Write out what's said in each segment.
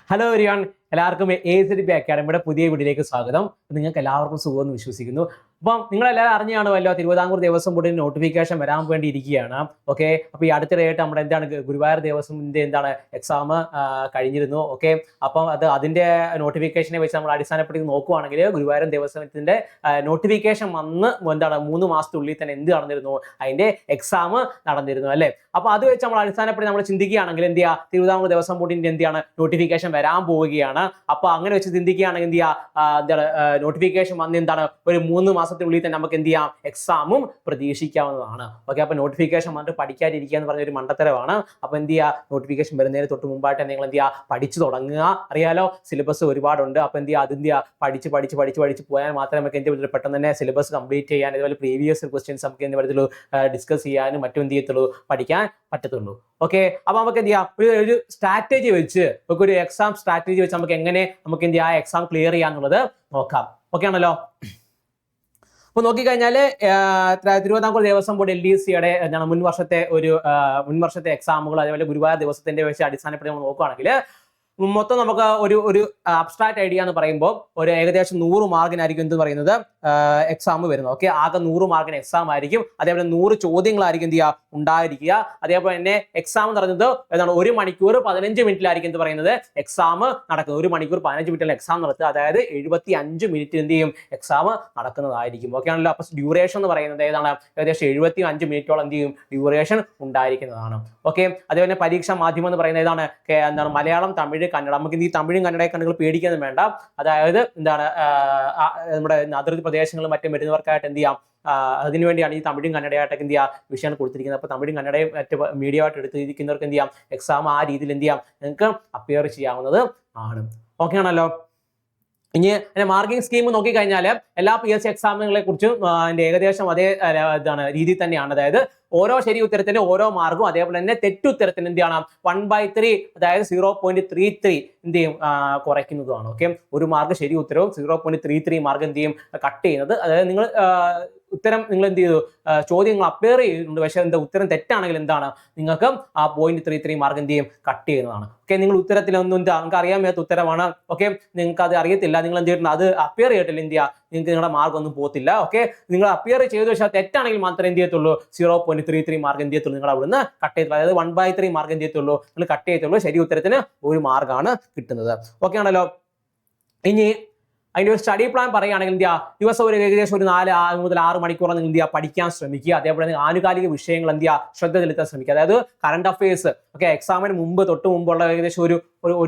Hello everyone, എല്ലാവർക്കും AZB അക്കാഡമിയുടെ പുതിയ വീഡിയോയിലേക്ക് സ്വാഗതം. നിങ്ങൾക്ക് എല്ലാവർക്കും സുഖമെന്ന് വിശ്വസിക്കുന്നു. അപ്പം നിങ്ങളെല്ലാവരും അറിഞ്ഞു കാണുമല്ലോ, തിരുവിതാംകൂർ ദേവസ്വം ബോർഡിന് നോട്ടിഫിക്കേഷൻ വരാൻ വേണ്ടി ഇരിക്കുകയാണ്. ഓക്കെ, അപ്പോൾ ഈ അടുത്തിടെയായിട്ട് നമ്മുടെ ഗുരുവായൂർ ദേവസ്വമിന്റെ എക്സാം കഴിഞ്ഞിരുന്നു. ഓക്കെ, അപ്പം അതിന്റെ നോട്ടിഫിക്കേഷനെ വെച്ച് നമ്മൾ അടിസ്ഥാനപ്പെടുത്തി നോക്കുകയാണെങ്കിൽ ഗുരുവായൂർ ദേവസ്വത്തിന്റെ നോട്ടിഫിക്കേഷൻ വന്ന് 3 മാസത്തിനുള്ളിൽ തന്നെ എന്ത് നടന്നിരുന്നു, അതിന്റെ എക്സാം നടന്നിരുന്നു അല്ലേ. അപ്പൊ അത് വെച്ച് നമ്മൾ അടിസ്ഥാനപ്പെടുത്തി നമ്മൾ ചിന്തിക്കുകയാണെങ്കിൽ എന്ത് ചെയ്യുക, തിരുവിതാംകൂർ ദേവസ്വം ബോർഡിന്റെ നോട്ടിഫിക്കേഷൻ വരാൻ പോവുകയാണ്. അപ്പൊ അങ്ങനെ വെച്ച് ചിന്തിക്കുകയാണെങ്കിൽ എന്ത് ചെയ്യുക, നോട്ടിഫിക്കേഷൻ വന്ന് ഒരു 3 മാസത്തിനുള്ളിൽ തന്നെ നമുക്ക് എന്ത് ചെയ്യാം, എക്സാമും പ്രതീക്ഷിക്കാവുന്നതാണ്. ഓക്കെ, അപ്പൊ നോട്ടിഫിക്കേഷൻ വന്നിട്ട് പഠിക്കാതിരിക്കുക എന്ന് പറഞ്ഞ ഒരു മണ്ടത്തരമാണ്. അപ്പൊ എന്ത് ചെയ്യുക, നോട്ടിഫിക്കേഷൻ വരുന്നതിന് തൊട്ട് മുമ്പായിട്ട് നിങ്ങൾ എന്ത് ചെയ്യുക, പഠിച്ചു തുടങ്ങുക. അറിയാലോ, സിലബസ് ഒരുപാടുണ്ട്. അപ്പൊ എന്ത് ചെയ്യുക, അതിന്റെ പഠിച്ച് പോയാൽ മാത്രമേ നമുക്ക് എന്ത് പറ്റുള്ളൂ, പെട്ടെന്ന് തന്നെ സിലബസ് കംപ്ലീറ്റ് ചെയ്യാൻ, അതുപോലെ പ്രീവിയസ് ക്വസ്റ്റ്യൻസ് നമുക്ക് എന്ത് പറ്റത്തുള്ളൂ, ഡിസ്കസ് ചെയ്യാനും മറ്റും എന്ത് ചെയ്യത്തുള്ളൂ, പഠിക്കാൻ പറ്റത്തുള്ളൂ. ഓക്കെ, അപ്പൊ നമുക്ക് എന്ത് ചെയ്യാം, ഒരു സ്ട്രാറ്റജി വെച്ച്, ഒരു എക്സാം സ്ട്രാറ്റജി വെച്ച് നമുക്ക് എങ്ങനെ നമുക്ക് എന്ത് ചെയ്യാം, എക്സാം ക്ലിയർ ചെയ്യാന്നുള്ളത് നോക്കാം. ഓക്കെ ആണല്ലോ. അപ്പൊ നോക്കിക്കഴിഞ്ഞാല് തിരുവിതാംകൂർ ദേവസ്വം ബോർഡ് LDCയുടെ മുൻ വർഷത്തെ എക്സാമുകൾ, അതേപോലെ ഗുരുവായൂർ ദിവസത്തിന്റെ വെച്ച് അടിസ്ഥാനപ്പെടുത്തി നമ്മൾ നോക്കുകയാണെങ്കിൽ മൊത്തം നമുക്ക് ഒരു അബ്സ്ട്രാക്ട് ഐഡിയ എന്ന് പറയുമ്പോൾ ഒരു ഏകദേശം 100 മാർക്കിനായിരിക്കും എന്ത് പറയുന്നത് എക്സാം വരുന്നത്. ഓക്കെ, ആകെ 100 മാർക്കിന് എക്സാം ആയിരിക്കും. അതേപോലെ 100 ചോദ്യങ്ങളായിരിക്കും എന്ത് ചെയ്യുക, ഉണ്ടായിരിക്കുക. അതേപോലെ തന്നെ എക്സാം എന്ന് പറയുന്നത് 1 മണിക്കൂർ 15 മിനിറ്റിലായിരിക്കും എന്ത് പറയുന്നത് എക്സാം നടക്കുന്നത്. 1 മണിക്കൂർ 15 മിനിറ്റിൽ എക്സാം നടത്തുക, അതായത് 75 മിനിറ്റ് എന്ത് ചെയ്യും, എക്സാം നടക്കുന്നതായിരിക്കും. ഓക്കെ ആണല്ലോ. അപ്പൊ ഡ്യൂറേഷൻ എന്ന് പറയുന്നത് ഏകദേശം 75 മിനിറ്റോളം എന്ത് ചെയ്യും, ഡ്യൂറേഷൻ ഉണ്ടായിരിക്കുന്നതാണ്. ഓക്കെ, അതേപോലെ പരീക്ഷാ മാധ്യമം എന്ന് പറയുന്നത് മലയാളം, തമിഴ്, കന്നഡ. നമുക്ക് ഈ തമിഴും കന്നഡയും കണ്ടുകൾ പേടിക്കൊന്നും വേണ്ട. അതായത് നമ്മുടെ അതിർത്തി പ്രദേശങ്ങളും മറ്റും വരുന്നവർക്കായിട്ട് എന്ത് ചെയ്യാം, അതിനുവേണ്ടിയാണ് ഈ തമിഴും കന്നഡയായിട്ടൊക്കെ എന്ത് ചെയ്യാം വിഷയം കൊടുത്തിരിക്കുന്നത്. അപ്പൊ തമിഴും കന്നഡയും മറ്റ് മീഡിയ ആയിട്ട് എടുത്തിരിക്കുന്നവർക്ക് എന്ത് ചെയ്യാം, എക്സാം ആ രീതിയിൽ എന്ത് ചെയ്യാം, നിങ്ങൾക്ക് അപ്പിയർ ചെയ്യാവുന്നത് ആണ്. ഓക്കെ ആണല്ലോ. ഇനി മാർക്കിംഗ് സ്കീം നോക്കിക്കഴിഞ്ഞാൽ എല്ലാ PSC എക്സാമുകളെ കുറിച്ചും അതിന്റെ ഏകദേശം അതേ രീതി തന്നെയാണ്. അതായത് ഓരോ ശരി ഉത്തരത്തിന് ഓരോ മാർക്കും, അതേപോലെ തന്നെ തെറ്റുത്തരത്തിന് എന്ത് ചെയ്യണം, 1/3, അതായത് 0.33 എന്ത് ചെയ്യും, കുറയ്ക്കുന്നതുമാണ്. ഓക്കെ, 1 മാർക്ക് ശരി ഉത്തരവും 0.33 മാർക്ക് എന്ത് ചെയ്യും, കട്ട് ചെയ്യുന്നത്. അതായത് നിങ്ങൾ ഉത്തരം നിങ്ങൾ എന്ത് ചെയ്തു, ചോദ്യങ്ങൾ അപ്പിയർ ചെയ്യുന്നുണ്ട്, പക്ഷേ ഉത്തരം തെറ്റാണെങ്കിൽ നിങ്ങൾക്ക് ആ 0.33 മാർക്ക് എന്ത് ചെയ്യും, കട്ട് ചെയ്യുന്നതാണ്. ഓക്കെ, നിങ്ങൾ ഉത്തരത്തിലൊന്നും നിങ്ങൾക്ക് അറിയാൻ മേത്ത ഉത്തരമാണ്. ഓക്കെ, നിങ്ങൾക്ക് അത് അറിയത്തില്ല, നിങ്ങൾ എന്ത് ചെയ്തിട്ടുണ്ട്, അത് അപ്പിയർ ചെയ്തിട്ടില്ല, എന്ത് ചെയ്യുക, നിങ്ങൾക്ക് നിങ്ങളുടെ മാർക്ക് ഒന്നും പോകത്തില്ല. ഓക്കെ, നിങ്ങൾ അപ്പിയർ ചെയ്തു പക്ഷേ തെറ്റാണെങ്കിൽ മാത്രമേ എന്ത് ചെയ്യത്തുള്ളൂ, 0.33 മാർക്ക് എന്ത് ചെയ്യത്തുള്ളൂ, നിങ്ങൾ അവിടുന്ന് കട്ട് ചെയ്യത്തുള്ളൂ. അതായത് 1/3 മാർക്ക് എന്ത് ചെയ്യത്തുള്ളൂ, നിങ്ങൾ കട്ട് ചെയ്യത്തുള്ളൂ. ശരി ഉത്തരത്തിന് 1 മാർക്കാണ് കിട്ടുന്നത്. ഓക്കെ ആണല്ലോ. ഇനി അതിന്റെ ഒരു സ്റ്റഡി പ്ലാൻ പറയുകയാണെങ്കിൽ എന്ത് ചെയ്യുക, ദിവസം ഏകദേശം 4 മുതൽ 6 മണിക്കൂർ നിങ്ങൾ എന്ത് ചെയ്യുക, പഠിക്കാൻ ശ്രമിക്കുക. അതേപോലെ ആനുകാലിക വിഷയങ്ങൾ എന്ത് ചെയ്യുക, ശ്രദ്ധ ചെലുത്താൻ ശ്രമിക്കുക. അതായത് കറണ്ട് അഫയേഴ്സ്, ഓക്കെ, എക്സാമിന് തൊട്ട് മുമ്പുള്ള ഏകദേശം ഒരു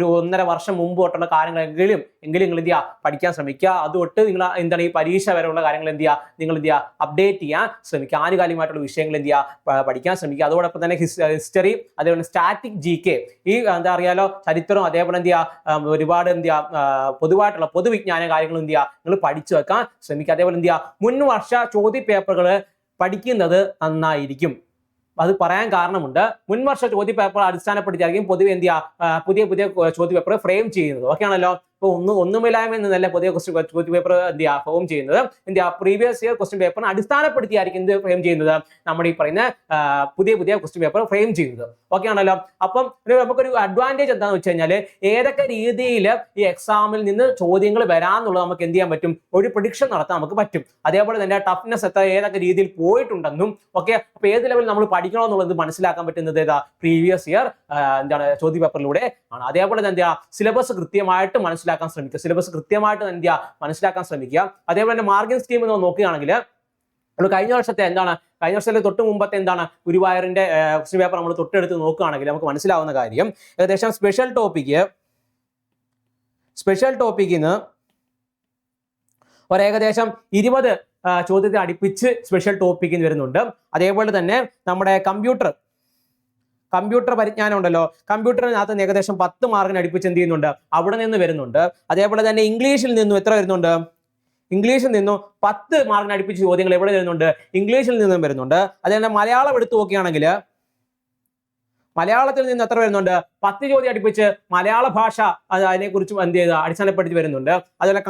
1.5 വർഷം മുമ്പ് തൊട്ടുള്ള കാര്യങ്ങളെങ്കിലും നിങ്ങൾ എന്ത് ചെയ്യുക, പഠിക്കാൻ ശ്രമിക്കുക. അതുതൊട്ട് നിങ്ങൾ ഈ പരീക്ഷ വരെയുള്ള കാര്യങ്ങൾ എന്ത് ചെയ്യുക, നിങ്ങൾ എന്ത് ചെയ്യുക, അപ്ഡേറ്റ് ചെയ്യാൻ ശ്രമിക്കുക. ആനുകാലികമായിട്ടുള്ള വിഷയങ്ങൾ എന്ത് ചെയ്യുക, പഠിക്കാൻ ശ്രമിക്കുക. അതോടൊപ്പം തന്നെ ഹിസ്റ്ററി, അതേപോലെ സ്റ്റാറ്റിക് GK, ഈ അറിയാലോ, ചരിത്രം, അതേപോലെ എന്ത് ചെയ്യുക, ഒരുപാട് എന്ത് ചെയ്യുക, പൊതുവായിട്ടുള്ള പൊതുവിജ്ഞാന കാര്യങ്ങൾ എന്ത് ചെയ്യുക, നിങ്ങൾ പഠിച്ചു വെക്കാൻ ശ്രമിക്കുക. അതേപോലെ എന്ത് ചെയ്യുക, മുൻ വർഷ ചോദ്യ പേപ്പറുകൾ പഠിക്കുന്നത് നന്നായിരിക്കും. അത് പറയാൻ കാരണമുണ്ട്. മുൻവർഷ ചോദ്യ പേപ്പർ അടിസ്ഥാനപ്പെടുത്തിയായിരിക്കും പൊതുവെ എന്ത് ചെയ്യുക, പുതിയ ചോദ്യ പേപ്പർ ഫ്രെയിം ചെയ്യുന്നത്. ഓക്കെ ആണല്ലോ. ഇപ്പൊ ഒന്നുമില്ലായ്മ എന്നല്ല പുതിയ ചോദ്യ പേപ്പർ എന്ത് ചെയ്യുക, ഫോം ചെയ്യുന്നത്. എന്ത് ചെയ്യുക, പ്രീവിയസ് ഇയർ ക്വസ്റ്റ്യൻ പേപ്പറിനെ അടിസ്ഥാനപ്പെടുത്തിയായിരിക്കും എന്ത് ഫ്രെയിം ചെയ്യുന്നത്, നമ്മുടെ ഈ പറയുന്ന പുതിയ ക്വസ്റ്റ്യൻ പേപ്പർ ഫ്രെയിം ചെയ്യുന്നത്. ഓക്കെ ആണല്ലോ. അപ്പം നമുക്കൊരു അഡ്വാൻറ്റേജ് എന്താണെന്ന് വെച്ച് കഴിഞ്ഞാൽ, ഏതൊക്കെ രീതിയിൽ ഈ എക്സാമിൽ നിന്ന് ചോദ്യങ്ങൾ വരാന്നുള്ളത് നമുക്ക് എന്ത് ചെയ്യാൻ പറ്റും, ഒരു പ്രഡിക്ഷൻ നടത്താൻ നമുക്ക് പറ്റും. അതേപോലെ തന്നെ ടഫ്നെസ് ഏതൊക്കെ രീതിയിൽ പോയിട്ടുണ്ടെന്നും, ഓക്കെ, അപ്പൊ ഏത് ലെവലിൽ നമ്മൾ പഠിക്കണമെന്നുള്ളത് മനസ്സിലാക്കാൻ പറ്റുന്നത് പ്രീവിയസ് ഇയർ ചോദ്യ പേപ്പറിലൂടെ ആണ്. അതേപോലെ തന്നെ സിലബസ് കൃത്യമായിട്ട് മനസ്സിലാക്കാൻ ശ്രമിക്കുക. അതേപോലെ തന്നെ മാർക്കിംഗ് സ്കീം നോക്കുകയാണെങ്കിൽ കഴിഞ്ഞ വർഷത്തെ തൊട്ട് മുമ്പത്തെ ഗുരുവായൂരിന്റെ ക്വസ്റ്റ്യൻ പേപ്പർ നമ്മൾ തൊട്ടെടുത്ത് നോക്കുകയാണെങ്കിൽ നമുക്ക് മനസ്സിലാവുന്ന കാര്യം, ഏകദേശം സ്പെഷ്യൽ ടോപ്പിക്കിന് ഏകദേശം 20 ചോദ്യത്തെ അടുപ്പിച്ച് സ്പെഷ്യൽ ടോപ്പിക്കിന് വരുന്നുണ്ട്. അതേപോലെ തന്നെ നമ്മുടെ കമ്പ്യൂട്ടർ പരിജ്ഞാനം ഉണ്ടല്ലോ, കമ്പ്യൂട്ടറിനകത്ത് ഏകദേശം 10 മാർക്കിന് അടുപ്പിച്ച് എന്ത് ചെയ്യുന്നുണ്ട്, അവിടെ നിന്ന് വരുന്നുണ്ട്. അതേപോലെ തന്നെ ഇംഗ്ലീഷിൽ നിന്നും എത്ര വരുന്നുണ്ട്, 10 മാർക്കിന് അടുപ്പിച്ച് ചോദ്യങ്ങൾ എവിടെ വരുന്നുണ്ട്, ഇംഗ്ലീഷിൽ നിന്നും വരുന്നുണ്ട്. അതേപോലെ മലയാളം എടുത്തു നോക്കുകയാണെങ്കിൽ മലയാളത്തിൽ നിന്ന് എത്ര വരുന്നുണ്ട്, 10 ചോദ്യം അടുപ്പിച്ച് മലയാള ഭാഷ അതിനെക്കുറിച്ച് എന്ത് ചെയ്ത് അടിസ്ഥാനപ്പെടുത്തി വരുന്നുണ്ട്. അതുപോലെ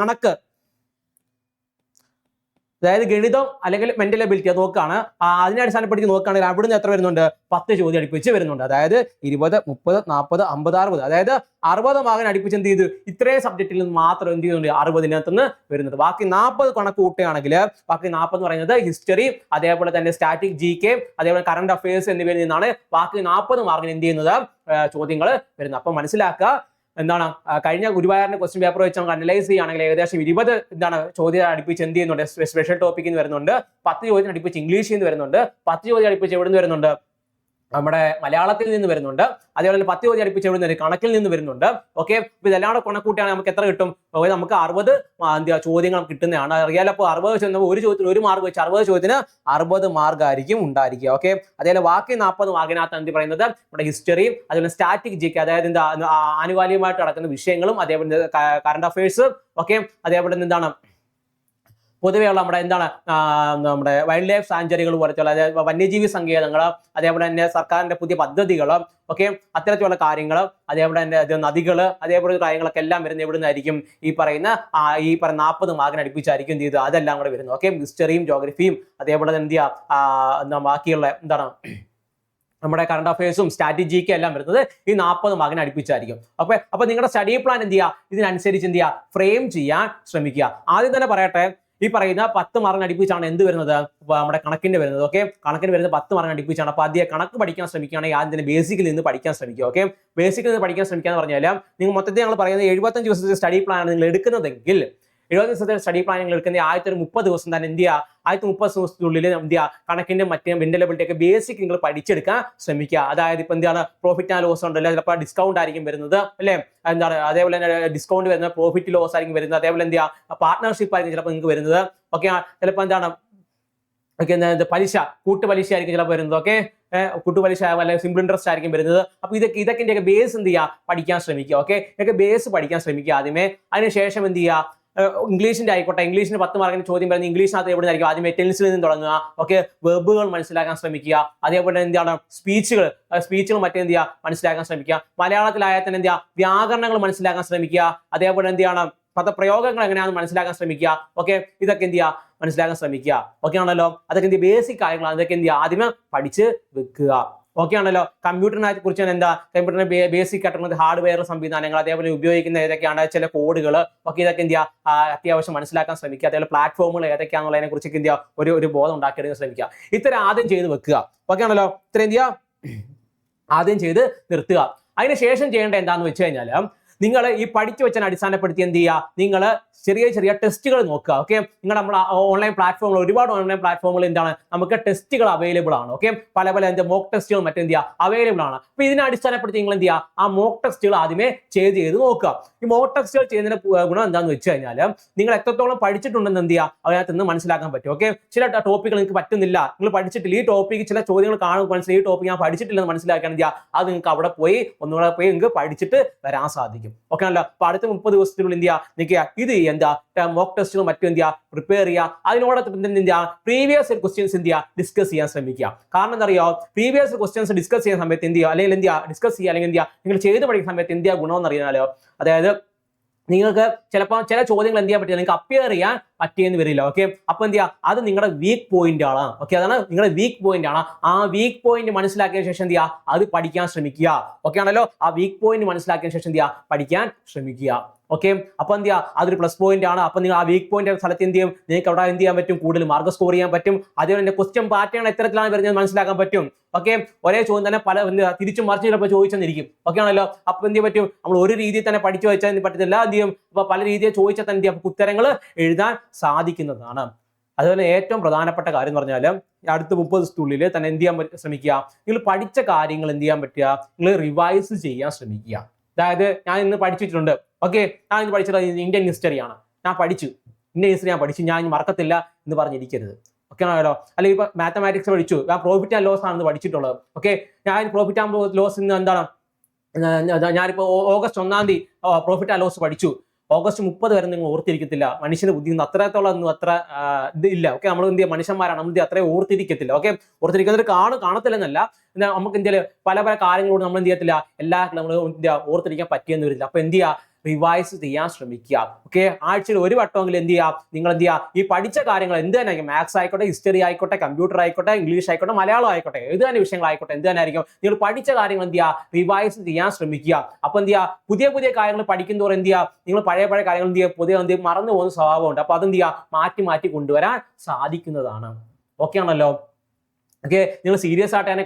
അതായത് ഗണിതം അല്ലെങ്കിൽ മെന്റൽ എബിലിറ്റി അത് നോക്കുകയാണ്. അതിനെ അടിസ്ഥാനപ്പെടുത്തി നോക്കുകയാണെങ്കിൽ അവിടുന്ന് എത്ര വരുന്നുണ്ട്? 10 ചോദ്യം അടുപ്പിച്ച് വരുന്നുണ്ട്. അതായത് 20, 30, 40, 50, 60. അതായത് 60 മാർക്കിന് അടുപ്പിച്ച് എന്ത് ചെയ്തു? ഇത്രയും സബ്ജക്റ്റിൽ നിന്ന് മാത്രം എന്ത് ചെയ്യുന്നുണ്ട്? 60 നിന്ന് വരുന്നുണ്ട്. ബാക്കി 40 കണക്ക് കൂട്ടുകയാണെങ്കിൽ ബാക്കി 40 എന്ന് പറയുന്നത് ഹിസ്റ്ററി, അതേപോലെ തന്നെ സ്റ്റാറ്റിക് GK, അതേപോലെ കറണ്ട് അഫയേഴ്സ് എന്നിവയിൽ നിന്നാണ് ബാക്കി 40 മാർക്കിന് എന്ത് ചെയ്യുന്നത്? ചോദ്യങ്ങൾ വരുന്നത്. അപ്പൊ മനസ്സിലാക്കുക എന്താണ് കഴിഞ്ഞ ഗുരുവായൂരിന്റെ ക്വസ്റ്റ്യൻ പേപ്പർ വെച്ച് നമുക്ക് അനലൈസ് ചെയ്യുകയാണെങ്കിൽ ഏകദേശം 20 ചോദ്യം അടുപ്പിച്ച് എന്ത് ചെയ്യുന്നുണ്ട്? സ്പെഷ്യൽ ടോപ്പിക്കിൽ നിന്ന് വരുന്നുണ്ട്. 10 ചോദ്യം അടുപ്പിച്ച് ഇംഗ്ലീഷിൽ നിന്ന് വരുന്നുണ്ട്. 10 ചോദ്യം അടുപ്പിച്ച് എവിടെ നിന്ന് വരുന്നുണ്ട്? നമ്മുടെ മലയാളത്തിൽ നിന്ന് വരുന്നുണ്ട്. അതേപോലെ തന്നെ 10 ചോദ്യം അടുപ്പിച്ച് എവിടെ നിന്ന്? കണക്കിൽ നിന്ന് വരുന്നുണ്ട്. ഓക്കെ, അപ്പൊ ഇതെല്ലാം കൂടെ കണക്കൂട്ടിയാണെങ്കിൽ നമുക്ക് എത്ര കിട്ടും? നമുക്ക് 60 ചോദ്യങ്ങൾ കിട്ടുന്നതാണ്. അറിയാലോ, അപ്പോൾ 60 ചോദ്യം ഒരു ചോദ്യത്തിന് 1 മാർക്ക് വെച്ച് 60 ചോദ്യത്തിന് 60 മാർക്ക് ആയിരിക്കും ഉണ്ടായിരിക്കുക. ഓക്കെ, അതേപോലെ ബാക്കി 40 മാർക്കിനകത്ത് എന്ത് പറയുന്നത്? നമ്മുടെ ഹിസ്റ്ററി, അതേപോലെ സ്റ്റാറ്റിക് GK, അതായത് എന്താ ആനുകാലികമായിട്ട് നടക്കുന്ന വിഷയങ്ങളും, അതേപോലെ കറണ്ട് അഫയേഴ്സ്, ഓക്കെ, അതേപോലെ എന്താണ് പൊതുവെയുള്ള നമ്മുടെ എന്താണ് നമ്മുടെ വൈൽഡ് ലൈഫ് സാഞ്ചുറികൾ പോലത്തെയുള്ള, അതായത് വന്യജീവി സങ്കേതങ്ങൾ, അതേപോലെ തന്നെ സർക്കാരിന്റെ പുതിയ പദ്ധതികൾ, ഓക്കെ, അത്തരത്തിലുള്ള കാര്യങ്ങൾ, അതേപോലെ തന്നെ നദികൾ, അതേപോലെ കാര്യങ്ങളൊക്കെ എല്ലാം വരുന്നത് എവിടെ നിന്നായിരിക്കും? ഈ പറയുന്ന 40 മാർക്കിന് അടുപ്പിച്ചായിരിക്കും എന്ത് ചെയ്ത് അതെല്ലാം കൂടെ വരുന്നത്. ഓക്കെ, ഹിസ്റ്ററിയും ജോഗ്രഫിയും അതേപോലെ എന്ത് ചെയ്യുക ബാക്കിയുള്ള എന്താണ് നമ്മുടെ കറണ്ട് അഫയേഴ്സും സ്ട്രാറ്റജിക്കും എല്ലാം വരുന്നത് ഈ 40 മാർക്കിന് അടുപ്പിച്ചായിരിക്കും. അപ്പൊ നിങ്ങളുടെ സ്റ്റഡി പ്ലാൻ എന്ത് ചെയ്യുക? ഇതിനനുസരിച്ച് എന്ത് ചെയ്യുക? ഫ്രെയിം ചെയ്യാൻ ശ്രമിക്കുക. ആദ്യം തന്നെ പറയട്ടെ, ഈ പറയുന്ന 10 മാർക്കിന് അടുപ്പിച്ചാണ് എന്ത് വരുന്നത്? നമ്മുടെ കണക്കിന്റെ വരുന്നത്. ഓക്കെ, കണക്കിന് വരുന്നത് 10 മാർക്കിന് അടുപ്പിച്ചാണ്. അപ്പൊ ആദ്യം കണക്ക് പഠിക്കാൻ ശ്രമിക്കുകയാണെങ്കിൽ ആദ്യം തന്നെ ബേസിക്കിൽ നിന്ന് പഠിക്കാൻ ശ്രമിക്കുക. ഓക്കെ, ബേസിക്കിൽ നിന്ന് പഠിക്കാൻ ശ്രമിക്കുക എന്ന് പറഞ്ഞാൽ നിങ്ങൾ മൊത്തത്തിൽ ഞങ്ങൾ പറയുന്നത് 75 ദിവസത്തെ സ്റ്റഡി പ്ലാൻ ആണ് നിങ്ങൾ എടുക്കുന്നതെങ്കിൽ 70 ദിവസത്തെ സ്റ്റഡി പ്ലാൻ നിങ്ങൾ എടുക്കുന്ന ആദ്യത്തെ 30 ദിവസം തന്നെ എന്ത് ചെയ്യുക? ആദ്യത്തെ 30 ദിവസത്തിനുള്ളിൽ എന്ത് ചെയ്യുക? കണക്കിന്റെ മറ്റേ മെന്റൽ എബിലിറ്റി ഒക്കെ ബേസിക് നിങ്ങൾ പഠിച്ചെടുക്കാൻ ശ്രമിക്കുക. അതായത് ഇപ്പൊ എന്താണ് പ്രോഫിറ്റ് ആൻഡ് ലോസ് ഉണ്ടല്ലോ, ചിലപ്പോൾ ഡിസ്കൗണ്ട് ആയിരിക്കും വരുന്നത് അല്ലേ, എന്താണ് അതേപോലെ തന്നെ ഡിസ്കൗണ്ട് വരുന്നത്, പ്രോഫിറ്റ് ലോസ് ആയിരിക്കും വരുന്നത്, അതേപോലെ എന്ത് ചെയ്യുക പാർട്ട്ണർഷിപ്പ് ആയിരിക്കും ചിലപ്പോൾ നിങ്ങൾക്ക് വരുന്നത്. ഓക്കെ, ചിലപ്പോൾ എന്താണ് പലിശ, കൂട്ടുപലിശ ആയിരിക്കും ചിലപ്പോൾ വരുന്നത്. ഓക്കെ, കൂട്ടുപലിശ അല്ലെങ്കിൽ സിമ്പിൾ ഇൻട്രസ്റ്റ് ആയിരിക്കും വരുന്നത്. അപ്പൊ ഇതൊക്കെ ബേസ് എന്ത് ചെയ്യുക? പഠിക്കാൻ ശ്രമിക്കുക. ഓക്കെ, ഇതൊക്കെ ബേസ് പഠിക്കാൻ ശ്രമിക്കുക ആദ്യമേ. അതിനുശേഷം എന്ത് ചെയ്യുക? ഇംഗ്ലീഷിന്റെ ആയിക്കോട്ടെ, ഇംഗ്ലീഷിന് 10 മാർക്കിന് ചോദ്യം വരുന്നത് ഇംഗ്ലീഷിനകത്ത് എവിടെ നിന്നായിരിക്കും? ആദ്യമേ ടെൻസിൽ നിന്ന് തുടങ്ങുക. ഓക്കെ, വെർബുകൾ മനസ്സിലാക്കാൻ ശ്രമിക്കുക. അതേപോലെ എന്താണ് സ്പീച്ചുകൾ മറ്റെന്ത് ചെയ്യുക? മനസ്സിലാക്കാൻ ശ്രമിക്കുക. മലയാളത്തിലായാൽ തന്നെ എന്ത് ചെയ്യുക? വ്യാകരണങ്ങൾ മനസ്സിലാക്കാൻ ശ്രമിക്കുക. അതേപോലെ എന്താണ് പദപ്രയോഗങ്ങൾ എങ്ങനെയാണെന്ന് മനസ്സിലാക്കാൻ ശ്രമിക്കുക. ഓക്കെ, ഇതൊക്കെ എന്ത് ചെയ്യുക? മനസ്സിലാക്കാൻ ശ്രമിക്കുക. ഓക്കെ ആണല്ലോ, അതൊക്കെ എന്ത് ബേസിക് കാര്യങ്ങളാണ്. അതൊക്കെ എന്ത് ചെയ്യുക? ആദ്യമേ പഠിച്ച് വെക്കുക. ഓക്കെ ആണല്ലോ. കമ്പ്യൂട്ടറിനെ കുറിച്ച് എന്താ? കമ്പ്യൂട്ടറിന്റെ ബേസിക് ആയിട്ടുള്ള ഹാർഡ്വെയർ സംവിധാനങ്ങൾ, അതേപോലെ ഉപയോഗിക്കുന്ന ഏതൊക്കെയാണ് ചില കോഡുകൾ, ഓക്കെ, ഇതൊക്കെ എന്ത് ചെയ്യുക? അത്യാവശ്യം മനസ്സിലാക്കാൻ ശ്രമിക്കുക. അതേപോലെ പ്ലാറ്റ്ഫോമുകൾ ഏതൊക്കെയാണെന്നുള്ളതിനെ കുറിച്ചൊക്കെ എന്ത് ചെയ്യുക? ഒരു ബോധം ഉണ്ടാക്കിയെടുക്കാൻ ശ്രമിക്കുക. ഇത്തരം ആദ്യം ചെയ്ത് വെക്കുക. ഓക്കെ ആണല്ലോ, ഇത്രയും എന്ത് ചെയ്യുക? ആദ്യം ചെയ്ത് നിർത്തുക. അതിനുശേഷം ചെയ്യേണ്ട എന്താന്ന് വെച്ച് കഴിഞ്ഞാൽ നിങ്ങൾ ഈ പഠിച്ചു വെച്ചതിനെ അടിസ്ഥാനപ്പെടുത്തി എന്ത് ചെയ്യുക? നിങ്ങൾ ചെറിയ ടെസ്റ്റുകൾ നോക്കുക. ഓക്കെ, നമ്മൾ ഓൺലൈൻ പ്ലാറ്റ്ഫോമുകൾ, ഒരുപാട് ഓൺലൈൻ പ്ലാറ്റ്ഫോമുകൾ എന്താണ് നമുക്ക് ടെസ്റ്റുകൾ അവൈലബിൾ ആണ്. ഓക്കെ, പല മോക്ക് ടെസ്റ്റുകൾ മറ്റെന്ത് ചെയ്യുക? അവൈലബിൾ ആണ്. അപ്പൊ ഇതിനെ അടിസ്ഥാനപ്പെടുത്തി നിങ്ങൾ എന്ത് ചെയ്യുക? ആ മോക്ക് ടെസ്റ്റുകൾ ആദ്യമേ ചെയ്ത് നോക്കുക. ഈ മോക്ക് ടെസ്റ്റുകൾ ചെയ്യുന്നതിന്റെ ഗുണം എന്താണെന്ന് വെച്ച് കഴിഞ്ഞാൽ നിങ്ങൾ എത്രത്തോളം പഠിച്ചിട്ടുണ്ടെന്ന് എന്ത് ചെയ്യുക? അതിനകത്ത് നിന്ന് മനസ്സിലാക്കാൻ പറ്റും. ഓക്കെ, ചില ടോപ്പിക്കുകൾ നിങ്ങൾക്ക് പറ്റുന്നില്ല, നിങ്ങൾ പഠിച്ചിട്ടില്ല, ഈ ടോപ്പിക്ക് ചില ചോദ്യങ്ങൾ കാണുമ്പോൾ മനസ്സിലായി ഈ ടോപ്പിക്ക് ഞാൻ പഠിച്ചിട്ടില്ലെന്ന് മനസ്സിലാക്കാൻ എന്ത് ചെയ്യുക? അത് നിങ്ങൾക്ക് അവിടെ പോയി ഒന്നുകൂടെ പോയി നിങ്ങൾക്ക് പഠിച്ചിട്ട് വരാൻ സാധിക്കും. ഓക്കെ ആണല്ലോ. അപ്പൊ അടുത്ത 30 ദിവസത്തിനുള്ളിൽ എന്ത് ചെയ്യുക? നിൽക്കുക, ഇത് എന്താ മോക്ക് ടെസ്റ്റുകൾ മറ്റും എന്ത് ചെയ്യുക? പ്രിപ്പയർ ചെയ്യുക. അതിനോടൊപ്പം എന്ത് ചെയ്യുക? പ്രീവിയസ് ക്വസ്റ്റ്യൻസ് എന്ത് ചെയ്യുക? ഡിസ്കസ് ചെയ്യാൻ ശ്രമിക്കുക. കാരണം എന്താ അറിയോ? പ്രീവിയസ് ക്വസ്റ്റ്യൻസ് ഡിസ്കസ് ചെയ്യുന്ന സമയത്ത് എന്ത് ചെയ്യുക? അല്ലെങ്കിൽ എന്ത് ചെയ്യുക? ഡിസ്കസ് ചെയ്യുക, അല്ലെങ്കിൽ എന്ത് ചെയ്യുക? നിങ്ങൾ ചെയ്ത് പഠിക്കുന്ന സമയത്ത് എന്ത് ചെയ്യുക? ഗുണമെന്ന് അറിയാലോ. അതായത് നിങ്ങൾക്ക് ചിലപ്പോൾ ചില ചോദ്യങ്ങൾ എന്ത് ചെയ്യാൻ പറ്റില്ല, നിങ്ങൾക്ക് അപ്പിയർ ചെയ്യാൻ പറ്റിയെന്ന് വരില്ല. ഓക്കെ, അപ്പൊ എന്ത് ചെയ്യുക? അത് നിങ്ങളുടെ വീക്ക് പോയിന്റ് ആണ്. ഓക്കെ, അതാണ് നിങ്ങളുടെ വീക്ക് പോയിന്റ് ആണ്. ആ വീക്ക് പോയിന്റ് മനസ്സിലാക്കിയ ശേഷം എന്ത് ചെയ്യുക? അത് പഠിക്കാൻ ശ്രമിക്കുക. ഓക്കെ ആണല്ലോ. ആ വീക്ക് പോയിന്റ് മനസ്സിലാക്കിയ ശേഷം എന്ത് ചെയ്യുക? പഠിക്കാൻ ശ്രമിക്കുക. ഓക്കെ, അപ്പൊ എന്ത് ചെയ്യുക? അതൊരു പ്ലസ് പോയിന്റ് ആണ്. അപ്പൊ നിങ്ങൾ ആ വീക്ക് പോയിന്റ് സ്ഥലത്ത് എന്ത് ചെയ്യും? നിങ്ങൾക്ക് അവിടെ എന്ത് ചെയ്യാൻ പറ്റും? കൂടുതൽ മാർക്ക് സ്കോർ ചെയ്യാൻ പറ്റും. അതേപോലെ തന്നെ ക്വസ്റ്റ്യൻ പാറ്റേൺ എത്തരത്തിലാണ് വരുന്നത് മനസ്സിലാക്കാൻ പറ്റും. ഓക്കെ, ഒരേ ചോദ്യം തന്നെ പല തിരിച്ചും മറിച്ച് ചിലപ്പോൾ ചോദിച്ചെന്നിരിക്കും. ഓക്കെ ആണല്ലോ. അപ്പൊ എന്ത് പറ്റും? നമ്മൾ ഒരു രീതിയിൽ തന്നെ പഠിച്ചു വെച്ചാൽ പറ്റത്തില്ല. എന്ത് ചെയ്യും? അപ്പൊ പല രീതിയിൽ ചോദിച്ചാൽ തന്നെ എന്ത് ചെയ്യും? ഉത്തരങ്ങൾ എഴുതാൻ സാധിക്കുന്നതാണ്. അതുപോലെ ഏറ്റവും പ്രധാനപ്പെട്ട കാര്യം എന്ന് പറഞ്ഞാൽ അടുത്ത 30 ദിവസത്തിനുള്ളിൽ തന്നെ എന്ത് ചെയ്യാൻ ശ്രമിക്കുക? നിങ്ങൾ പഠിച്ച കാര്യങ്ങൾ എന്ത് ചെയ്യാൻ പറ്റുക? നിങ്ങൾ റിവൈസ് ചെയ്യാൻ ശ്രമിക്കുക. അതായത് ഞാൻ ഇന്ന് പഠിച്ചിട്ടുണ്ട്. ഓക്കെ, ഞാൻ ഇന്ന് പഠിച്ചത് ഇന്ത്യൻ ഹിസ്റ്ററിയാണ്. ഞാൻ പഠിച്ചു, ഇന്ത്യൻ ഹിസ്റ്ററി ഞാൻ പഠിച്ചു, ഞാൻ പഠിക്കത്തില്ല എന്ന് പറഞ്ഞിരിക്കരുത്. ഓക്കെ ആണല്ലോ. അല്ലെങ്കിൽ ഇപ്പൊ മാത്തമാറ്റിക്സ് പഠിച്ചു, ഞാൻ പ്രോഫിറ്റ് ആൻഡ് ലോസ് ആണെന്ന് പഠിച്ചിട്ടുള്ളത്. ഓക്കെ, ഞാൻ പ്രോഫിറ്റ് ആൻഡ് ലോസ് എന്താണ്? ഞാനിപ്പോ ഓഗസ്റ്റ് 1-ാം തീയതി പ്രോഫിറ്റ് ആൻഡ് ലോസ് പഠിച്ചു. ഓഗസ്റ്റ് 30 വരെ നിങ്ങൾ ഓർത്തിരിക്കത്തില്ല. മനുഷ്യന് ബുദ്ധി അത്രത്തോളം ഒന്നും അത്ര ഇത് ഇല്ല. ഓക്കെ, നമ്മൾ എന്ത് ചെയ്യുക? മനുഷ്യന്മാരാണ്, നമ്മൾ അത്രയും ഓർത്തിരിക്കത്തില്ല. ഓക്കെ, ഓർത്തിരിക്കുന്നത് കാണത്തില്ലെന്നല്ല, നമുക്ക് ഇന്ത്യയിൽ പല കാര്യങ്ങളോട് നമ്മൾ എന്ത് ചെയ്യത്തില്ല, എല്ലാ നമ്മൾ ഓർത്തിരിക്കാൻ പറ്റിയെന്ന് വരില്ല. അപ്പൊ എന്ത് ചെയ്യുക? റിവൈസ് ചെയ്യാൻ ശ്രമിക്കുക. ഓക്കെ, ആഴ്ചയിൽ ഒരു വട്ടമെങ്കിലും എന്ത് ചെയ്യുക, നിങ്ങൾ എന്ത് ചെയ്യുക, ഈ പഠിച്ച കാര്യങ്ങൾ എന്ത് തന്നെ ആയിരിക്കും, മാത്സ് ആയിക്കോട്ടെ, ഹിസ്റ്ററി ആയിക്കോട്ടെ, കമ്പ്യൂട്ടർ ആയിക്കോട്ടെ, ഇംഗ്ലീഷ് ആയിക്കോട്ടെ, മലയാളം ആയിക്കോട്ടെ, ഏത് തന്നെ വിഷയങ്ങളായിക്കോട്ടെ, എന്ത് തന്നെ ആയിരിക്കും, നിങ്ങൾ പഠിച്ച കാര്യങ്ങൾ എന്ത് ചെയ്യുക, റിവൈസ് ചെയ്യാൻ ശ്രമിക്കുക. അപ്പൊ എന്ത് ചെയ്യുക, പുതിയ പുതിയ കാര്യങ്ങൾ പഠിക്കുന്നതോറും എന്ത് ചെയ്യുക, നിങ്ങൾ പഴയ കാര്യങ്ങൾ എന്ത് ചെയ്യുക, പുതിയ എന്ത് മറന്നു പോകുന്ന സ്വഭാവമുണ്ട്. അപ്പൊ അതെന്ത് ചെയ്യുക, മാറ്റി മാറ്റി കൊണ്ടുവരാൻ സാധിക്കുന്നതാണ്. ഓക്കെ ആണല്ലോ. ഓക്കെ, നിങ്ങൾ സീരിയസ് ആയിട്ട് തന്നെ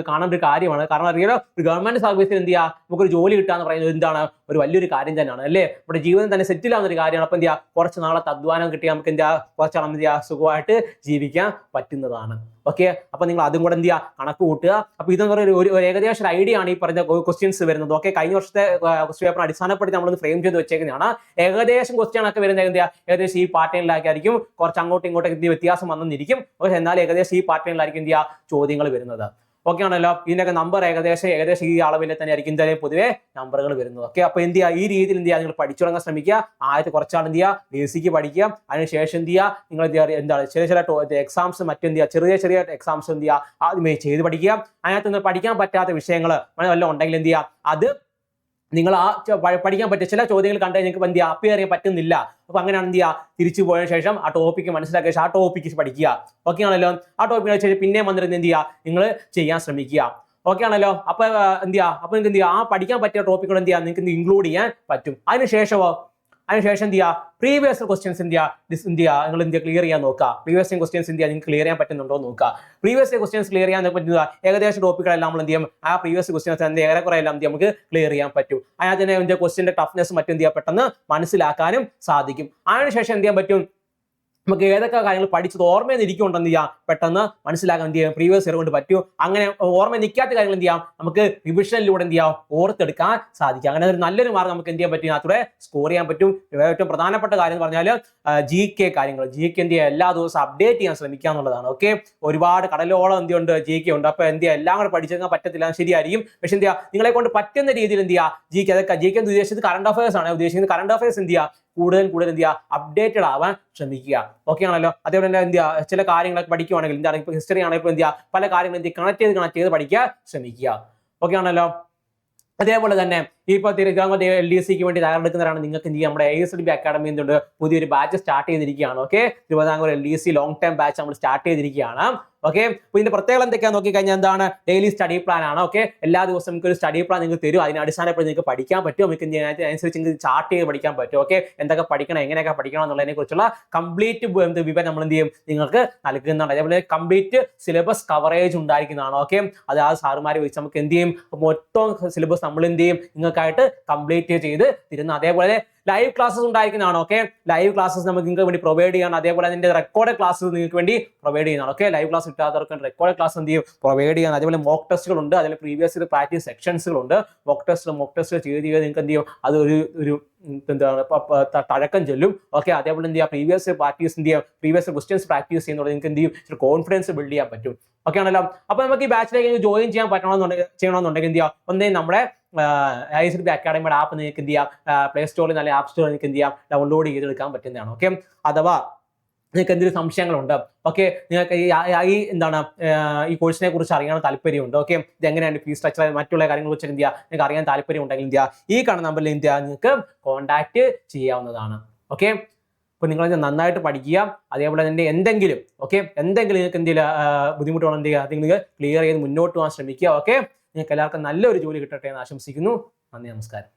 കാണേണ്ട ഒരു കാര്യമാണ്. കാരണം അറിയാലോ, ഒരു ഗവൺമെന്റ് സർവീസിൽ എന്ത് ചെയ്യുക, നമുക്കൊരു ജോലി കിട്ടുക എന്ന് പറയുന്നത് എന്താണ്, ഒരു വലിയൊരു കാര്യം തന്നെയാണ് അല്ലേ. നമ്മുടെ ജീവിതം തന്നെ സെറ്റിൽ ആവുന്ന ഒരു കാര്യമാണ്. അപ്പൊ എന്ത് ചെയ്യുക, കുറച്ച് നാളത്തെ അധ്വാനം കിട്ടിയാൽ നമുക്ക് എന്താ, കുറച്ചാൾ എന്ത് ചെയ്യുക, സുഖമായിട്ട് ജീവിക്കാൻ പറ്റുന്നതാണ്. ഓക്കെ, അപ്പൊ നിങ്ങൾ അതും കൂടെ എന്ത് ചെയ്യുക, കണക്ക് കൂട്ടുക. അപ്പൊ ഇതെന്ന് പറയുന്ന ഒരു ഏകദേശം ഒരു ഐഡിയ ആണ് ഈ പറഞ്ഞ ക്വസ്റ്റ്യൻസ് വരുന്നത്. ഓക്കെ, കഴിഞ്ഞ വർഷത്തെ ക്വസ്റ്റ്യൻ പേപ്പർ അടിസ്ഥാനപ്പെടുത്തി നമ്മളൊന്ന് ഫ്രെയിം ചെയ്ത് വെച്ചേക്കുന്നതാണ്. ഏകദേശം ക്വസ്റ്റ്യൻ ഒക്കെ വരുന്നത് എന്ത് ചെയ്യുക, ഏകദേശം ഈ പാറ്റേണിലായിരിക്കും, കുറച്ച് അങ്ങോട്ടും ഇങ്ങോട്ടും വ്യത്യാസം വന്നിരിക്കും. പക്ഷെ എന്നാൽ ഏകദേശം ഈ പാറ്റേണിലായിരിക്കും എന്ത് ചെയ്യുക, ചോദ്യങ്ങൾ വരുന്നത്. ഓക്കെ ആണല്ലോ. ഇതിനൊക്കെ നമ്പർ ഏകദേശം ഈ അളവിൽ തന്നെ ആയിരിക്കും എന്തായാലും പൊതുവെ നമ്പറുകൾ വരുന്നത്. ഓക്കെ, അപ്പൊ എന്ത് ചെയ്യുക, ഈ രീതിയിൽ എന്ത് ചെയ്യുക, നിങ്ങൾ പഠിച്ചു തുടങ്ങാൻ ശ്രമിക്കുക. ആദ്യത്തെ കുറച്ചാൾ എന്ത് ചെയ്യുക, ബേസിക്ക് പഠിക്കുക. അതിനുശേഷം എന്ത് ചെയ്യുക, നിങ്ങൾ എന്താണ് ചില എക്സാംസ് മറ്റെന്ത് ചെയ്യുക, ചെറിയ എക്സാംസ് എന്ത് ചെയ്യുക, ആദ്യമേ ചെയ്ത് പഠിക്കുക. അതിനകത്ത് നിങ്ങൾ പഠിക്കാൻ പറ്റാത്ത വിഷയങ്ങൾ വല്ലതും ഉണ്ടെങ്കിൽ എന്ത് ചെയ്യുക, അത് നിങ്ങൾ പഠിക്കാൻ പറ്റിയ ചില ചോദ്യങ്ങൾ കണ്ടു നിങ്ങൾക്ക് എന്ത് ചെയ്യുക, അപ്പിയർ ചെയ്യാൻ പറ്റുന്നില്ല. അപ്പൊ അങ്ങനെയാണ് എന്ത് ചെയ്യുക, തിരിച്ചു പോയതിനു ശേഷം ആ ടോപ്പിക്ക് മനസ്സിലാക്കിയ ശേഷം ആ ടോപ്പിക്ക് പഠിക്കുക. ഓക്കെ ആണല്ലോ. ആ ടോപ്പിക്കിന് ശേഷം പിന്നെ വന്നിരുന്ന് എന്ത് ചെയ്യുക, നിങ്ങൾ ചെയ്യാൻ ശ്രമിക്കുക. ഓക്കെ ആണല്ലോ. അപ്പൊ എന്ത് ചെയ്യുക, അപ്പൊ നിങ്ങൾക്ക് എന്ത് ചെയ്യുക, ആ പഠിക്കാൻ പറ്റിയ ടോപ്പിക്കുകൾ എന്ത് ചെയ്യുക, നിങ്ങൾക്ക് ഇൻക്ലൂഡ് ചെയ്യാൻ പറ്റും. അതിനുശേഷം എന്ത് ചെയ്യുക, പ്രീവിയസ് ക്വസ്റ്റ്യൻസ് എന്ത് ചെയ്യുക, നിങ്ങൾ എന്ത് ക്ലിയർ ചെയ്യാൻ നോക്കുക. പ്രീവിയസ് ക്വസ്റ്റ്യൻസ് എന്ത് ചെയ്യുക, നിങ്ങൾക്ക് ക്ലിയർ ചെയ്യാൻ പറ്റുന്നുണ്ടോ നോക്കുക. പ്രീവിയസ് ക്വസ്റ്റ്യൻസ് ക്ലിയർ ചെയ്യാൻ പറ്റുക, ഏകദേശം ടോപ്പിക്കുകളെല്ലാം നമ്മൾ എന്ത് ചെയ്യും, ആ പ്രീവിയസ് ക്വസ്റ്റ്യൻസ് എന്ത് ഏറെക്കുറെ എല്ലാം നമുക്ക് ക്ലിയർ ചെയ്യാൻ പറ്റും. അതിനകത്ത് തന്നെ ക്വസ്റ്റ്യന്റെ ടഫ്നെസ് മറ്റും എന്ത് ചെയ്യാൻ പെട്ടെന്ന് മനസ്സിലാക്കാനും സാധിക്കും. അതിനുശേഷം എന്ത് ചെയ്യാൻ പറ്റും, നമുക്ക് ഏതൊക്കെ കാര്യങ്ങൾ പഠിച്ചത് ഓർമ്മയിൽ നിൽക്കുന്നുണ്ടെന്ന് ചെയ്യാം, പെട്ടെന്ന് മനസ്സിലാക്കാൻ എന്ത് ചെയ്യാം, പ്രീവിയസ് ഇയർ കൊണ്ട് പറ്റും. അങ്ങനെ ഓർമ്മ നിൽക്കാത്ത കാര്യങ്ങൾ എന്ത് ചെയ്യാം, നമുക്ക് റിവിഷനിലൂടെ എന്ത് ചെയ്യാം, ഓർത്തെടുക്കാൻ സാധിക്കും. അങ്ങനെ ഒരു നല്ലൊരു മാർഗ്ഗം നമുക്ക് എന്ത് ചെയ്യാൻ പറ്റും, അതിലൂടെ സ്കോർ ചെയ്യാൻ പറ്റും. ഏറ്റവും പ്രധാനപ്പെട്ട കാര്യം എന്ന് പറഞ്ഞാൽ GK കാര്യങ്ങൾ, GK എന്ത് ചെയ്യുക, എല്ലാ ദിവസവും അപ്ഡേറ്റ് ചെയ്യാൻ ശ്രമിക്കുക എന്നുള്ളതാണ്. ഓക്കെ, ഒരുപാട് കടലോളം എന്തുണ്ട്, GK ഉണ്ട്. അപ്പൊ എന്ത് ചെയ്യുക, എല്ലാം കൂടെ പഠിച്ചെടുക്കാൻ പറ്റത്തില്ല, ശരിയായിരിക്കും. പക്ഷെ എന്ത് ചെയ്യുക, നിങ്ങളെ കൊണ്ട് പറ്റുന്ന രീതിയിൽ എന്ത് ചെയ്യുക, GK എന്ന് ഉദ്ദേശിച്ചത് കറണ്ട് അഫയേഴ്സ് ആണ് ഉദ്ദേശിക്കുന്നത്. കറണ്ട് അഫയേഴ്സ് എന്ത് ചെയ്യുക, കൂടുതൽ എന്ത് ചെയ്യുക, അപ്ഡേറ്റഡ് ആവാൻ ശ്രമിക്കുക. ഓക്കെ ആണല്ലോ. അതേപോലെ തന്നെ എന്ത് ചെയ്യുക, ചില കാര്യങ്ങളൊക്കെ പഠിക്കുവാണെങ്കിൽ എന്താണ്, ഇപ്പൊ ഹിസ്റ്ററി ആണെങ്കിൽ ഇപ്പോൾ എന്ത് ചെയ്യുക, പല കാര്യങ്ങളും എന്ത് കണക്ട് ചെയ്ത് പഠിക്കാൻ ശ്രമിക്കുക. ഓക്കെ ആണല്ലോ. അതേപോലെ തന്നെ ഇപ്പോൾ തിരുവനന്തപുരം LDCക്ക് വേണ്ടി തയ്യാറെടുക്കുന്നവരാണ് നിങ്ങൾക്ക് എന്ത് ചെയ്യാം, നമ്മുടെ ASDB അക്കാഡമി എന്തുണ്ട്, പുതിയൊരു ബാച്ച് സ്റ്റാർട്ട് ചെയ്തിരിക്കുകയാണ്. Okay, Thiruvithamkoor LDC long time batch നമ്മൾ സ്റ്റാർട്ട് ചെയ്തിരിക്കുകയാണ്. ഓക്കെ, അപ്പോൾ ഇതിന്റെ പ്രത്യേകത എന്തൊക്കെയാണെന്ന് നോക്കിക്കഴിഞ്ഞാൽ എന്താണ്, ഡെയിലി സ്റ്റഡി പ്ലാൻ ആണ്. ഓക്കെ, എല്ലാ ദിവസവും നിങ്ങൾക്ക് ഒരു സ്റ്റഡി പ്ലാൻ നിങ്ങൾക്ക് തരും. അതിന് അടിസ്ഥാനപ്പെടുത്തി നിങ്ങൾക്ക് പഠിക്കാൻ പറ്റും. നിങ്ങൾക്ക് അതിനനുസരിച്ച് നിങ്ങൾക്ക് ചാർട്ട് ചെയ്ത് പഠിക്കാൻ പറ്റും. ഓക്കെ, എന്തൊക്കെ പഠിക്കണം, എങ്ങനെയൊക്കെ പഠിക്കണം എന്നുള്ളതിനെ കുറിച്ചുള്ള കംപ്ലീറ്റ് വിവരം നമ്മൾ എന്ത് ചെയ്യും, നിങ്ങൾക്ക് നൽകുന്നുണ്ട്. അതേപോലെ കംപ്ലീറ്റ് സിലബസ് കവറേജ് ഉണ്ടായിരിക്കുന്നതാണ്. ഓക്കെ, അത് ആ സാറുമാരെ വെച്ച് നമുക്ക് എന്ത് ചെയ്യും, മൊത്തം സിലബസ് നമ്മൾ എന്ത് ചെയ്യും, നിങ്ങൾക്കായിട്ട് കംപ്ലീറ്റ് ചെയ്ത് തരുന്നു. അതേപോലെ ലൈവ് ക്ലാസ്സസ് ഉണ്ടായിരിക്കുന്നതാണ്. ഓക്കെ, ലൈവ് ക്ലാസ്സസ് നമുക്ക് നിങ്ങൾക്ക് വേണ്ടി പ്രൊവൈഡ് ചെയ്യണം. അതേപോലെ അതിന്റെ റെക്കോർഡ് ക്ലാസ്സസ് നിങ്ങൾക്ക് വേണ്ടി പ്രൊവൈഡ് ചെയ്യുന്നതാണ്. ഓക്കെ, ലൈവ് ക്ലാസ് കിട്ടാത്തവർക്ക് റെക്കോർഡ് ക്ലാസ് എന്ത് ചെയ്യും, പ്രൊവൈഡ് ചെയ്യണം. അതേപോലെ മോക്ക് ടെസ്റ്റുകൾ ഉണ്ട്, അതിൽ പ്രീവിയസ് ഇയർ പ്രാക്ടീസ് സെക്ഷൻസുകളുണ്ട്. മോക്ക് ടെസ്റ്റ് ചെയ്ത് നിങ്ങൾക്ക് എന്ത് ചെയ്യും, അത് ഒരു എന്താണ് തഴക്കം ചെല്ലും. ഓക്കെ, അതേപോലെ എന്ത് ചെയ്യുക, പ്രീവിയസ് പ്രാക്ടീസ് എന്ത് ചെയ്യുക, പ്രീവിയസ് ക്വസ്റ്റ്യൻസ് പ്രാക്ടീസ് ചെയ്യുന്നത് നിങ്ങൾക്ക് എന്ത് ചെയ്യും, കോൺഫിഡൻസ് ബിൽഡ് ചെയ്യാൻ പറ്റും. ഓക്കെ ആണല്ലോ. അപ്പൊ നമുക്ക് ഈ ബാച്ചിലേക്ക് ജോയിൻ ചെയ്യണമെന്നുണ്ടെങ്കിൽ എന്ത് ചെയ്യാം, ഒന്നേ നമ്മുടെ ASDB അക്കാഡമിയുടെ ആപ്പ് നിങ്ങൾക്ക് എന്ത് ചെയ്യാം, പ്ലേ സ്റ്റോറിൽ നല്ല ആപ്പ് സ്റ്റോറിൽ നിങ്ങൾക്ക് എന്ത് ചെയ്യാം, ഡൗൺലോഡ് ചെയ്തെടുക്കാൻ പറ്റുന്നതാണ്. ഓക്കെ, അഥവാ നിങ്ങൾക്ക് എന്തെങ്കിലും സംശയങ്ങളുണ്ട്, ഓക്കെ, നിങ്ങൾക്ക് ഈ എന്താണ് ഈ കോഴ്സിനെ കുറിച്ച് അറിയാൻ താല്പര്യമുണ്ട്, ഓക്കെ, ഇത് എങ്ങനെയാണ് ഫീസ് സ്ട്രക്ചർ മറ്റുള്ള കാര്യങ്ങളെ കുറിച്ച് എന്ത് ചെയ്യുക, നിങ്ങൾക്ക് അറിയാൻ താല്പര്യം ഉണ്ടെങ്കിൽ എന്ത് ചെയ്യുക, ഈ കാണുന്ന നമ്പറിൽ എന്ത് ചെയ്യുക, നിങ്ങൾക്ക് കോൺടാക്ട് ചെയ്യാവുന്നതാണ്. ഓക്കെ, അപ്പോൾ നിങ്ങൾ നന്നായിട്ട് പഠിക്കുക. അതേപോലെ തന്നെ എന്തെങ്കിലും നിങ്ങൾക്ക് എന്തെങ്കിലും ബുദ്ധിമുട്ടുകൾ എന്ത് ചെയ്യുക, അത് നിങ്ങൾ ക്ലിയർ ചെയ്ത് മുന്നോട്ട് പോകാൻ ശ്രമിക്കുക. ഓക്കെ, നിങ്ങൾക്ക് എല്ലാവർക്കും നല്ലൊരു ജോലി കിട്ടട്ടെ എന്ന് ആശംസിക്കുന്നു. നന്ദി, നമസ്കാരം.